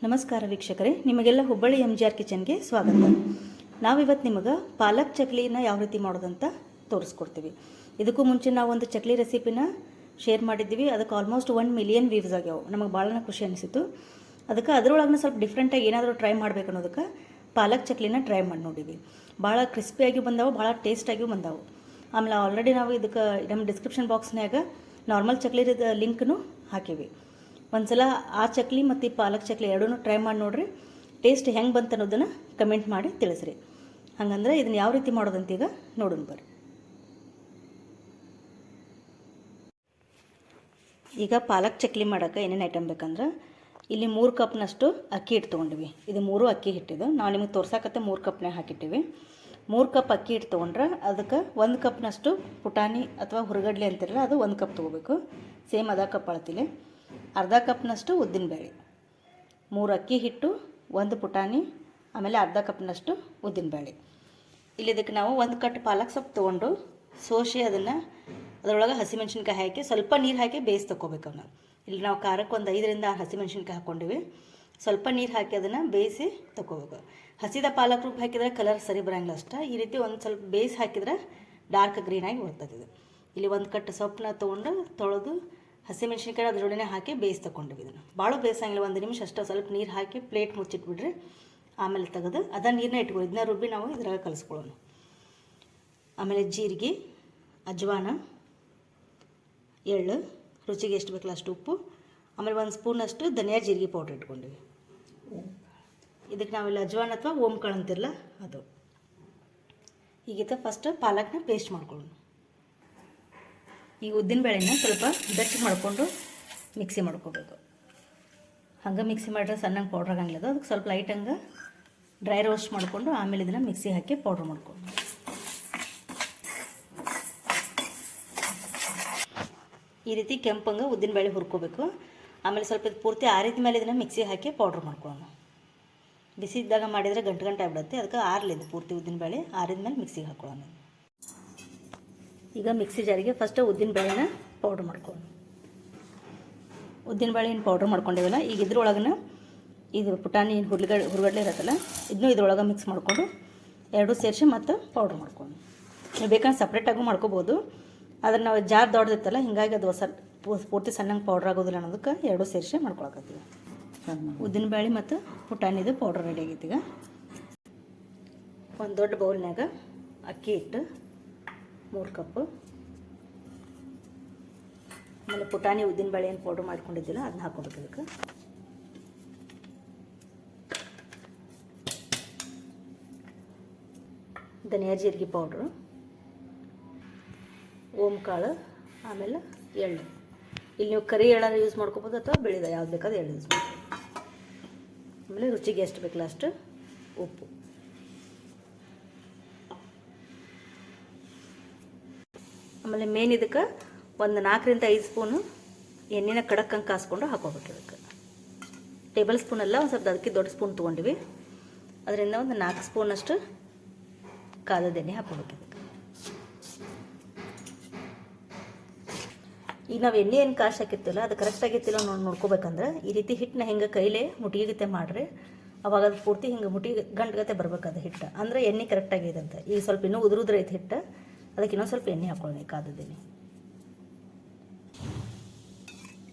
ನಮಸ್ಕಾರ ವೀಕ್ಷಕರೇ, ನಿಮಗೆಲ್ಲ ಹುಬ್ಬಳ್ಳಿ MGR ಕಿಚನ್ಗೆ ಸ್ವಾಗತ. ನಾವಿವತ್ತು ನಿಮಗೆ ಪಾಲಕ್ ಚಕ್ಲಿನ ಯಾವ ರೀತಿ ಮಾಡೋದಂತ ತೋರಿಸ್ಕೊಡ್ತೀವಿ. ಇದಕ್ಕೂ ಮುಂಚೆ ನಾವು ಒಂದು ಚಕ್ಲಿ ರೆಸಿಪಿನ ಶೇರ್ ಮಾಡಿದ್ದೀವಿ. ಅದಕ್ಕೆ ಆಲ್ಮೋಸ್ಟ್ 1 ಮಿಲಿಯನ್ ವ್ಯೂಸ್ ಆಗ್ಯಾವ. ನಮಗೆ ಭಾಳ ಖುಷಿ ಅನಿಸಿತು. ಅದಕ್ಕೆ ಅದರೊಳಗೆ ಸ್ವಲ್ಪ ಡಿಫ್ರೆಂಟಾಗಿ ಏನಾದರೂ ಟ್ರೈ ಮಾಡಬೇಕು ಅನ್ನೋದಕ್ಕೆ ಪಾಲಕ್ ಚಕ್ಲಿನ ಟ್ರೈ ಮಾಡಿ ನೋಡಿವಿ. ಭಾಳ ಕ್ರಿಸ್ಪಿಯಾಗಿ ಬಂದಾವು, ಭಾಳ ಟೇಸ್ಟಾಗಿಯೂ ಬಂದಾವು. ಆಮೇಲೆ ಆಲ್ರೆಡಿ ನಾವು ಇದಕ್ಕೆ ನಮ್ಮ ಡಿಸ್ಕ್ರಿಪ್ಷನ್ ಬಾಕ್ಸ್ನಾಗ ನಾರ್ಮಲ್ ಚಕ್ಲಿದ ಲಿಂಕ್ನು ಹಾಕೀವಿ. ಒಂದ್ಸಲ ಆ ಚಕ್ಲಿ ಮತ್ತು ಈ ಪಾಲಕ್ ಚಕ್ಲಿ ಎರಡೂ ಟ್ರೈ ಮಾಡಿ ನೋಡಿರಿ. ಟೇಸ್ಟ್ ಹೆಂಗೆ ಬಂತು ಅನ್ನೋದನ್ನು ಕಮೆಂಟ್ ಮಾಡಿ ತಿಳಿಸ್ರಿ. ಹಾಗಂದ್ರೆ ಇದನ್ನು ಯಾವ ರೀತಿ ಮಾಡೋದಂತ ಈಗ ನೋಡೋಣ ಬರ್ರಿ. ಈಗ ಪಾಲಕ್ ಚಕ್ಲಿ ಮಾಡೋಕ್ಕೆ ಏನೇನು ಐಟಮ್ ಬೇಕಂದ್ರೆ, ಇಲ್ಲಿ 3 ಕಪ್ನಷ್ಟು ಅಕ್ಕಿ ಹಿಟ್ಟು ತೊಗೊಂಡಿವಿ. ಇದು 3 ಅಕ್ಕಿ ಹಿಟ್ಟಿದು. ನಾವು ನಿಮಗೆ ತೋರ್ಸಾಕತ್ತೆ 3 ಕಪ್ನಾಗ ಹಾಕಿಟ್ಟಿವಿ. 3 ಕಪ್ ಅಕ್ಕಿ ಹಿಟ್ಟು ತೊಗೊಂಡ್ರೆ ಅದಕ್ಕೆ 1 ಕಪ್ನಷ್ಟು ಪುಟಾಣಿ ಅಥವಾ ಹುರುಗಡ್ಲೆ ಅಂತಿರಲ್ಲ, ಅದು 1 ಕಪ್ ತೊಗೋಬೇಕು. ಸೇಮ್ ಅದ ಕಪ್ ಅಳತಿಲೆ. ಅರ್ಧ ಕಪ್ನಷ್ಟು ಉದ್ದಿನಬೇಳೆ, 3 ಅಕ್ಕಿ ಹಿಟ್ಟು, 1 ಪುಟಾಣಿ, ಆಮೇಲೆ ಅರ್ಧ ಕಪ್ನಷ್ಟು ಉದ್ದಿನಬೇಳೆ. ಇಲ್ಲಿ ಇದಕ್ಕೆ ನಾವು 1 ಕಟ್ ಪಾಲಕ್ ಸೊಪ್ಪು ತೊಗೊಂಡು ಸೋಸಿ ಅದರೊಳಗೆ ಹಸಿಮೆಣ್ಸಿನ್ಕಾಯಿ ಹಾಕಿ ಸ್ವಲ್ಪ ನೀರು ಹಾಕಿ ಬೇಯಿಸಿ ತೊಗೋಬೇಕು ಅವನ್ನ. ಇಲ್ಲಿ ನಾವು ಖಾರಕ್ಕೆ ಒಂದು 5 ರಿಂದ 6 ಹಸಿಮೆಣ್ಸಿನ್ಕಾಯಿ ಹಾಕ್ಕೊಂಡಿವಿ. ಸ್ವಲ್ಪ ನೀರು ಹಾಕಿ ಅದನ್ನು ಬೇಯಿಸಿ ತೊಗೋಬೇಕು. ಹಸಿದ ಪಾಲಕ್ ರುಬ್ಬಿ ಹಾಕಿದರೆ ಕಲರ್ ಸರಿ ಬರೋಂಗಿಲ್ಲ ಅಷ್ಟೇ. ಈ ರೀತಿ ಒಂದು ಸ್ವಲ್ಪ ಬೇಯಿಸಿ ಹಾಕಿದರೆ ಡಾರ್ಕ್ ಗ್ರೀನಾಗಿ ಬರ್ತದೆ ಇದು. ಇಲ್ಲಿ 1 ಕಟ್ ಸೊಪ್ಪನ್ನ ತೊಗೊಂಡು ತೊಳೆದು ಹಸಿಮೆಣ್ಸಿನ್ಕಾಯಿ ಅದ್ರ ಜೋಡಿನೇ ಹಾಕಿ ಬೇಯಿಸಿ ತೊಗೊಂಡಿವಿ. ಇದನ್ನು ಭಾಳ ಬೇಯಿಸಂಗಿಲ್ಲ, 1 ನಿಮಿಷ ಅಷ್ಟೇ. ಸ್ವಲ್ಪ ನೀರು ಹಾಕಿ ಪ್ಲೇಟ್ ಮುಚ್ಚಿಟ್ಬಿಡ್ರಿ. ಆಮೇಲೆ ತೆಗೆದು ಅದನ್ನು ನೀರನ್ನ ಇಟ್ಕೊಳ್ಳಿ. ಇದನ್ನ ರುಬ್ಬಿ ನಾವು ಇದ್ರಾಗ ಕಲಿಸ್ಕೊಳ್ಳೋಣ. ಆಮೇಲೆ ಜೀರಿಗೆ, ಅಜ್ವಾನ, ಎಳ್ಳು, ರುಚಿಗೆ ಎಷ್ಟು ಬೇಕಲ್ಲ ಅಷ್ಟು ಉಪ್ಪು, ಆಮೇಲೆ 1 ಸ್ಪೂನಷ್ಟು ಧನಿಯಾ ಜೀರಿಗೆ ಪೌಡ್ರ್ ಇಟ್ಕೊಂಡಿವಿ. ಇದಕ್ಕೆ ನಾವೆಲ್ಲ ಅಜ್ವಾನ ಅಥವಾ ಓಂಕಾಳು ಅಂತಿರಲ್ಲ ಅದು. ಈಗಿತ್ತ ಫಸ್ಟ್ ಪಾಲಕ್ನ ಪೇಸ್ಟ್ ಮಾಡ್ಕೊಳ್ಳೋಣ. ಈಗ ಉದ್ದಿನಬೇಳೆನ ಸ್ವಲ್ಪ ಬೆಚ್ಚಗೆ ಮಾಡಿಕೊಂಡು ಮಿಕ್ಸಿ ಮಾಡ್ಕೋಬೇಕು. ಹಂಗೆ ಮಿಕ್ಸಿ ಮಾಡಿದ್ರೆ ಸಣ್ಣಗೆ ಪೌಡ್ರ್ ಆಗಂಗಿಲ್ಲ. ಅದಕ್ಕೆ ಸ್ವಲ್ಪ ಲೈಟ್ ಹಂಗೆ ಡ್ರೈ ರೋಸ್ಟ್ ಮಾಡಿಕೊಂಡು ಆಮೇಲೆ ಇದನ್ನು ಮಿಕ್ಸಿ ಹಾಕಿ ಪೌಡ್ರ್ ಮಾಡ್ಕೊಂಡು ಈ ರೀತಿ ಕೆಂಪಂಗೆ ಉದ್ದಿನಬೇಳೆ ಹುರ್ಕೋಬೇಕು. ಆಮೇಲೆ ಸ್ವಲ್ಪ ಇದು ಪೂರ್ತಿ ಆರಿದ ಮೇಲೆ ಇದನ್ನು ಮಿಕ್ಸಿ ಹಾಕಿ ಪೌಡ್ರ್ ಮಾಡ್ಕೊಳ್ಳೋಣ. ಬಿಸಿ ಇದ್ದಾಗ ಮಾಡಿದರೆ ಗಂಟು ಆಗ್ಬಿಡುತ್ತೆ. ಅದಕ್ಕೆ ಆರಲಿದ್ದು ಪೂರ್ತಿ ಉದ್ದಿನಬೇಳೆ ಆರಿದ ಮೇಲೆ ಮಿಕ್ಸಿಗೆ ಹಾಕ್ಕೊಳ್ಳೋಣ. ಈಗ ಮಿಕ್ಸಿ ಜಾರಿಗೆ ಫಸ್ಟ್ ಉದ್ದಿನಬೇಳೆನ ಪೌಡ್ರ್ ಮಾಡ್ಕೊಳ್ಳೋಣ. ಉದ್ದಿನಬೇಳೆ ಏನು ಪೌಡ್ರ್ ಮಾಡ್ಕೊಂಡಿವಲ್ಲ, ಈಗ ಇದ್ರೊಳಗನ ಇದು ಪುಟಾಣಿ ಹುರುಗಡ್ಲೆ ಇರುತ್ತಲ್ಲ, ಇದನ್ನು ಇದ್ರೊಳಗೆ ಮಿಕ್ಸ್ ಮಾಡಿಕೊಂಡು ಎರಡೂ ಸೇರಿಸಿ ಮತ್ತು ಪೌಡ್ರ್ ಮಾಡ್ಕೊಂಡು ನೀವು ಬೇಕಂದ್ರೆ ಸಪ್ರೇಟಾಗೂ ಮಾಡ್ಕೋಬೋದು. ಆದರೆ ನಾವು ಜಾರ್ ದೊಡ್ಡದಿತ್ತಲ್ಲ, ಹಿಂಗಾಗಿ ಅದು ಪೂರ್ತಿ ಸಣ್ಣಂಗೆ ಪೌಡ್ರ್ ಆಗೋದಿಲ್ಲ ಅನ್ನೋದಕ್ಕೆ ಎರಡೂ ಸೇರಿಸಿ ಮಾಡ್ಕೊಳಕತ್ತೀವಿ. ಉದ್ದಿನಬೇಳೆ ಮತ್ತು ಪುಟಾಣಿದು ಪೌಡ್ರ್ ರೆಡಿ ಆಗೈತಿ. ಈಗ ಒಂದು ದೊಡ್ಡ ಬೌಲ್ನಾಗ ಅಕ್ಕಿ ಹಿಟ್ಟು 3 ಕಪ್ಪು, ಆಮೇಲೆ ಪುಟಾಣಿ ಉದ್ದಿನಬೇಳೆ ಏನು ಪೌಡ್ರ್ ಮಾಡ್ಕೊಂಡಿದ್ದಿಲ್ಲ ಅದನ್ನ ಹಾಕ್ಕೊಬೇಕು. ಇದಕ್ಕೆ ಧನಿಯಾ ಜೀರಿಗೆ ಪೌಡ್ರು, ಓಂಕಾಳು, ಆಮೇಲೆ ಎಳ್ಳು. ಇಲ್ಲಿ ನೀವು ಕರಿ ಎಳ್ಳಾರು ಯೂಸ್ ಮಾಡ್ಕೋಬೋದು ಅಥವಾ ಬೆಳೆದ ಯಾವ್ದು ಬೇಕಾದ್ರೆ ಎಳ್ಳು ಯೂಸ್ ಮಾಡ್ಬೋದು. ಆಮೇಲೆ ರುಚಿಗೆ ಎಷ್ಟು ಬೇಕಲ್ಲ ಅಷ್ಟು ಉಪ್ಪು. ಆಮೇಲೆ ಮೇನ್ ಇದಕ್ಕೆ ಒಂದು 4 ರಿಂದ 5 ಸ್ಪೂನು ಎಣ್ಣೆನ ಕಡಕ್ಕಂಗೆ ಕಾಸ್ಕೊಂಡು ಹಾಕೋಬೇಕು. ಇದಕ್ಕೆ ಟೇಬಲ್ ಸ್ಪೂನ್ ಎಲ್ಲ ಒಂದು ಸ್ವಲ್ಪ ಅದಕ್ಕೆ ದೊಡ್ಡ ಸ್ಪೂನ್ ತೊಗೊಂಡಿವಿ. ಅದರಿಂದ ಒಂದು 4 ಸ್ಪೂನಷ್ಟು ಕಾದದ ಎಣ್ಣೆ ಹಾಕೋಬೇಕು. ಇದಕ್ಕೆ ಈಗ ನಾವು ಎಣ್ಣೆ ಏನು ಕಾಶ್ ಹಾಕಿರ್ತಿಲ್ಲ ಅದು ಕರೆಕ್ಟ್ ಆಗಿರ್ತಿಲ್ಲ ನೋಡ್ಕೋಬೇಕಂದ್ರೆ ಈ ರೀತಿ ಹಿಟ್ಟನ್ನ ಹಿಂಗೆ ಕೈಲೇ ಮುಟ್ಟಿಗತೆ ಮಾಡಿರಿ. ಅವಾಗ ಅದು ಪೂರ್ತಿ ಹಿಂಗೆ ಮುಟ್ಟಿ ಗಂಟುಗತೆ ಬರ್ಬೇಕದು ಹಿಟ್ಟು, ಅಂದರೆ ಎಣ್ಣೆ ಕರೆಕ್ಟಾಗಿದೆ ಅಂತ. ಈಗ ಸ್ವಲ್ಪ ಇನ್ನೂ ಉದುರುದ್ರೈತೆ ಹಿಟ್ಟು, ಅದಕ್ಕೆ ಇನ್ನೊಂದು ಸ್ವಲ್ಪ ಎಣ್ಣೆ ಹಾಕೊಳ್ಳಿ, ಕಾದದ್ದೆಣ್ಣೆ.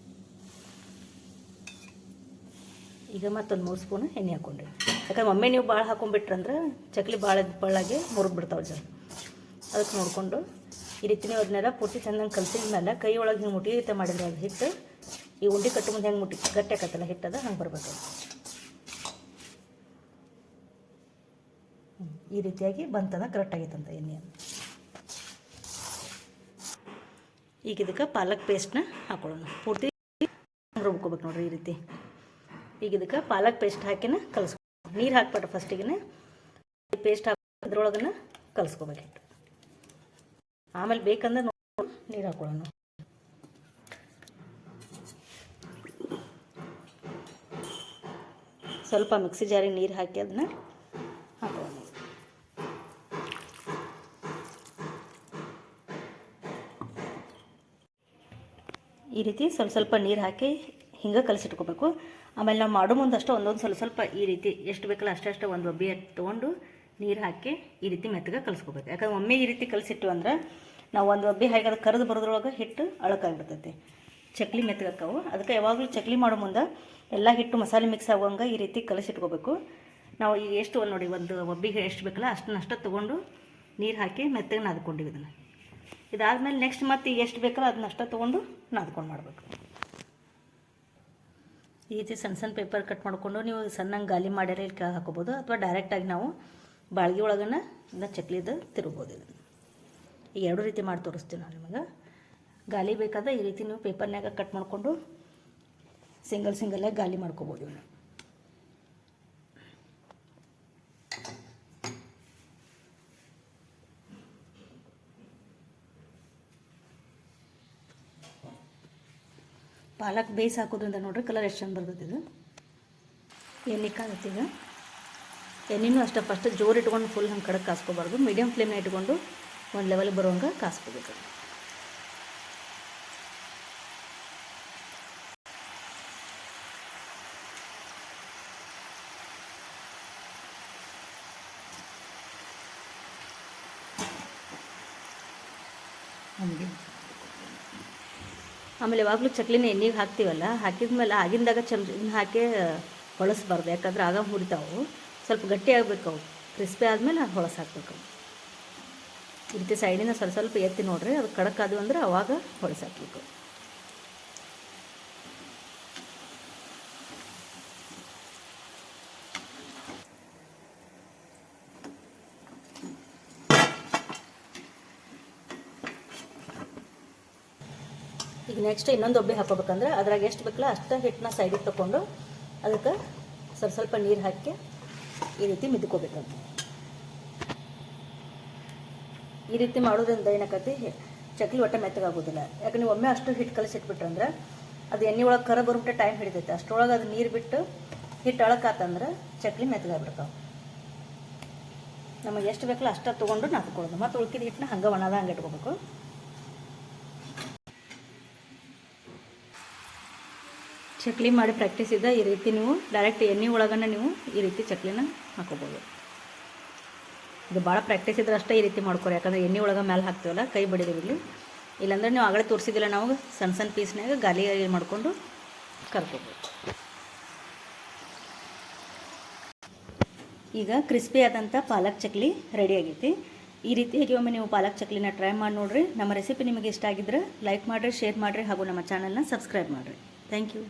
ಈಗ ಮತ್ತೊಂದು 3 ಸ್ಪೂನ್ ಎಣ್ಣೆ ಹಾಕ್ಕೊಂಡ್ರಿ. ಯಾಕಂದ್ರೆ ಒಮ್ಮೆ ನೀವು ಭಾಳ ಹಾಕೊಂಡ್ಬಿಟ್ರಂದ್ರೆ ಚಕ್ಲಿ ಭಾಳ ಬಳ್ಳಾಗೆ ಮುರಿದ್ಬಿಡ್ತಾವೆ ಜನ. ಅದಕ್ಕೆ ನೋಡಿಕೊಂಡು ಈ ರೀತಿ ನೀವು ಅದನ್ನೆಲ್ಲ ಪೂರ್ತಿ ಚೆನ್ನಾಗಿ ಕಲಸಿದ ಮೇಲೆ ಕೈ ಒಳಗೆ ಹಿಂಗೆ ಮುಟ್ಟಿಗೆ ಮಾಡಿದ್ರೆ ಅದು ಹಿಟ್ಟು ಈ ಉಂಡೆ ಕಟ್ಟು ಮುಂದೆ ಹೆಂಗೆ ಮುಟ್ಟಿ ಗಟ್ಟಿ ಆಕತ್ತಲ್ಲ ಹಿಟ್ಟದ ಹಂಗೆ ಬರ್ಬೇಕು. ಈ ರೀತಿಯಾಗಿ ಬಂತಂದ್ರೆ ಕರೆಕ್ಟಾಗಿತ್ತಂತ ಎಣ್ಣೆ. ಈಗ ಇದಕ್ಕೆ ಪಾಲಕ್ ಪೇಸ್ಟ್ನ ಹಾಕೊಳ್ಳೋಣ. ಪೂರ್ತಿ ರುಬ್ಕೋಬೇಕು ನೋಡ್ರಿ ಈ ರೀತಿ. ಈಗ ಇದಕ್ಕೆ ಪಾಲಕ್ ಪೇಸ್ಟ್ ಹಾಕಿನ ಕಲಿಸ್ಕೊ. ನೀರು ಹಾಕ್ಬಿಟ್ರೆ ಫಸ್ಟಿಗೆ ಪೇಸ್ಟ್ ಹಾಕಿ ಅದ್ರೊಳಗನ್ನ ಕಲಿಸ್ಕೋಬೇಕಿತ್ತು. ಆಮೇಲೆ ಬೇಕಂದ್ರೆ ನೀರು ಹಾಕೊಳ್ಳೋಣ. ಸ್ವಲ್ಪ ಮಿಕ್ಸಿ ಜಾರಿಗೆ ನೀರು ಹಾಕಿ ಅದನ್ನ ಹಾಕೊಳ್ಳೋಣ. ಈ ರೀತಿ ಸ್ವಲ್ಪ ಸ್ವಲ್ಪ ನೀರು ಹಾಕಿ ಹಿಂಗೆ ಕಲಸಿಟ್ಕೋಬೇಕು. ಆಮೇಲೆ ನಾವು ಮಾಡೋ ಮುಂದೆ ಅಷ್ಟೇ ಒಂದೊಂದು ಸ್ವಲ್ಪ ಈ ರೀತಿ ಎಷ್ಟು ಬೇಕಲ್ಲ ಅಷ್ಟೇ ಒಂದು ಒಬ್ಬಿ ತೊಗೊಂಡು ನೀರು ಹಾಕಿ ಈ ರೀತಿ ಮೆತ್ತಗೆ ಕಲಿಸ್ಕೋಬೇಕು. ಯಾಕಂದ್ರೆ ಒಮ್ಮೆ ಈ ರೀತಿ ಕಲಿಸಿಟ್ಟು ಅಂದ್ರೆ ನಾವು ಒಂದು ಒಬ್ಬಿ ಹಾಗೆ ಅದು ಕರೆದು ಬರೋದ್ರೊಳಗೆ ಹಿಟ್ಟು ಅಳಕಾಗಿಬಿಡ್ತೈತಿ, ಚಕ್ಲಿ ಮೆತ್ತಗಾಕವು. ಅದಕ್ಕೆ ಯಾವಾಗಲೂ ಚಕ್ಲಿ ಮಾಡೋ ಮುಂದೆ ಎಲ್ಲ ಹಿಟ್ಟು ಮಸಾಲೆ ಮಿಕ್ಸ್ ಆಗುವಂಗೆ ಈ ರೀತಿ ಕಲಸಿಟ್ಕೋಬೇಕು. ನಾವು ಈಗ ಎಷ್ಟು ನೋಡಿ ಒಂದು ಒಬ್ಬಿಗೆ ಎಷ್ಟು ಬೇಕಲ್ಲ ಅಷ್ಟನ್ನಷ್ಟು ತೊಗೊಂಡು ನೀರು ಹಾಕಿ ಮೆತ್ತಗೆ ನಾದ್ಕೊಂಡಿವಿ. ಇದಾದಮೇಲೆ ನೆಕ್ಸ್ಟ್ ಮತ್ತೆ ಈಗ ಎಷ್ಟು ಬೇಕಲ್ಲ ಅದನ್ನಷ್ಟು ತೊಗೊಂಡು ನಾದ್ಕೊಂಡು ಮಾಡಬೇಕು. ಈ ರೀತಿ ಸಣ್ಣ ಸಣ್ಣ ಪೇಪರ್ ಕಟ್ ಮಾಡಿಕೊಂಡು ನೀವು ಸಣ್ಣಂಗೆ ಗಾಲಿ ಮಾಡ್ಯಾರ ಇಲ್ಲಿ ಕೆಳಗೆ ಹಾಕೋಬೋದು, ಅಥವಾ ಡೈರೆಕ್ಟಾಗಿ ನಾವು ಬಾಳ್ಗೆ ಒಳಗನ್ನ ಇದನ್ನ ಚಕ್ಲಿದು ತಿರುಗ್ಬೋದು. ಇದನ್ನು ಈಗ ಎರಡು ರೀತಿ ಮಾಡಿ ತೋರಿಸ್ತೀವಿ ನಾವು ನಿಮಗೆ. ಗಾಲಿ ಬೇಕಾದ್ರೆ ಈ ರೀತಿ ನೀವು ಪೇಪರ್ನಾಗ ಕಟ್ ಮಾಡಿಕೊಂಡು ಸಿಂಗಲ್ಲಾಗಿ ಗಾಲಿ ಮಾಡ್ಕೋಬೋದು. ಇವನ್ನ ಪಾಲಕ್ ಬೇಯಿಸಿ ಹಾಕೋದ್ರಿಂದ ನೋಡ್ರಿ ಕಲರ್ ಎಷ್ಟು ಚಂದ ಬರ್ತೈತೆ. ಇದು ಎಣ್ಣೆ ಕಾಗುತ್ತೆ. ಈಗ ಎಣ್ಣೆನೂ ಅಷ್ಟೇ ಫಸ್ಟ್ ಜೋರು ಇಟ್ಕೊಂಡು ಫುಲ್ ಹಂಗೆ ಕಡಕ್ಕೆ ಕಾಸ್ಕೋಬಾರ್ದು, ಮೀಡಿಯಮ್ ಫ್ಲೇಮ್ನ ಇಟ್ಕೊಂಡು ಒಂದು ಲೆವೆಲ್ ಬರುವಂಗೆ ಕಾಸ್ಕೋಬೇಕು. ಹಂಗೆ ಆಮೇಲೆ ಯಾವಾಗಲೂ ಚಕ್ಲಿನ ಎಣ್ಣೆಗೆ ಹಾಕ್ತೀವಲ್ಲ, ಹಾಕಿದ್ಮೇಲೆ ಆಗಿಂದಾಗ ಇದನ್ನ ಹಾಕಿ ಹೊಳಸ್ಬಾರ್ದು, ಯಾಕಂದ್ರೆ ಆಗ ಹುರಿತಾವು. ಸ್ವಲ್ಪ ಗಟ್ಟಿ ಆಗಬೇಕು, ಅವು ಕ್ರಿಸ್ಪಿ ಆದಮೇಲೆ ಹೊಳಸು ಹಾಕ್ಬೇಕು. ಈ ರೀತಿ ಸೈಡಿನ ಸ್ವಲ್ಪ ಎತ್ತಿ ನೋಡ್ರಿ, ಅದು ಕಡಕ್ಕಾದವು ಅಂದ್ರೆ ಅವಾಗ ಹೊಳಸು ಹಾಕಬೇಕು. ಈಗ ನೆಕ್ಸ್ಟ್ ಇನ್ನೊಂದು ಒಬ್ಬಿ ಹಾಕೋಬೇಕಂದ್ರೆ ಅದ್ರಾಗ ಎಷ್ಟು ಬೇಕಲ್ಲ ಅಷ್ಟು ಹಿಟ್ಟನ್ನ ಸೈಡಿಗೆ ತೊಗೊಂಡು ಅದಕ್ಕೆ ಸ್ವಲ್ಪ ನೀರು ಹಾಕಿ ಈ ರೀತಿ ಮಿದ್ಕೋಬೇಕು. ಈ ರೀತಿ ಮಾಡೋದ್ರಿಂದ ಏನಾಕತಿ ಚಕ್ಲಿ ಒಟ್ಟೆ ಮೆತ್ತಗಾಗೋದಿಲ್ಲ. ಯಾಕಂದ್ರೆ ನೀವು ಒಮ್ಮೆ ಅಷ್ಟು ಹಿಟ್ಟು ಕಲಸಿಟ್ಬಿಟ್ರಂದ್ರೆ ಅದು ಎಣ್ಣೆ ಒಳಗೆ ಕರ ಬರೋಬಿಟ್ಟು ಟೈಮ್ ಹಿಡಿತೈತೆ. ಅಷ್ಟರೊಳಗೆ ಅದು ನೀರು ಬಿಟ್ಟು ಹಿಟ್ಟು ಅಳಕಾತಂದ್ರೆ ಚಕ್ಲಿ ಮೆತ್ತಗಾಗ್ಬಿಡ್ತಾವೆ. ನಮಗೆ ಎಷ್ಟು ಬೇಕಲ್ಲ ಅಷ್ಟು ತೊಗೊಂಡು ನಾದ್ಕೊಳ್ಳೋದು. ಮತ್ತು ಉಳ್ಕಿದ ಹಿಟ್ಟನ್ನ ಹಂಗೆ ಒಣದ ಹಂಗೆ ಇಟ್ಕೋಬೇಕು. ಚಕ್ಲಿ ಮಾಡಿ ಪ್ರಾಕ್ಟೀಸ್ ಇದ್ದ ಈ ರೀತಿ ನೀವು ಡೈರೆಕ್ಟ್ ಎಣ್ಣೆ ಒಳಗನ್ನ ನೀವು ಈ ರೀತಿ ಚಕ್ಲಿನ ಹಾಕೋಬೋದು. ಇದು ಭಾಳ ಪ್ರಾಕ್ಟೀಸ್ ಇದ್ರೆ ಅಷ್ಟೇ ಈ ರೀತಿ ಮಾಡ್ಕೊರಿ, ಯಾಕಂದರೆ ಎಣ್ಣೆ ಒಳಗೆ ಮೇಲೆ ಹಾಕ್ತೀವಲ್ಲ ಕೈ ಬಡಿದಿರಲಿ. ಇಲ್ಲಾಂದ್ರೆ ನೀವು ಆಗಲೇ ತೋರಿಸಿದಿಲ್ಲ ನಾವು ಸಣ್ಣ ಪೀಸ್ನಾಗ ಗಾಲಿ ಮಾಡಿಕೊಂಡು ಕರ್ಕೋಬೋದು. ಈಗ ಕ್ರಿಸ್ಪಿ ಆದಂಥ ಪಾಲಕ್ ಚಕ್ಲಿ ರೆಡಿ ಆಗೈತಿ. ಈ ರೀತಿಯಾಗಿ ಒಮ್ಮೆ ನೀವು ಪಾಲಕ್ ಚಕ್ಲಿನ ಟ್ರೈ ಮಾಡಿ ನೋಡಿರಿ. ನಮ್ಮ ರೆಸಿಪಿ ನಿಮಗೆ ಇಷ್ಟ ಆಗಿದ್ರೆ ಲೈಕ್ ಮಾಡಿರಿ, ಶೇರ್ ಮಾಡಿರಿ ಹಾಗೂ ನಮ್ಮ ಚಾನಲ್ನ ಸಬ್ಸ್ಕ್ರೈಬ್ ಮಾಡಿರಿ. Thank you.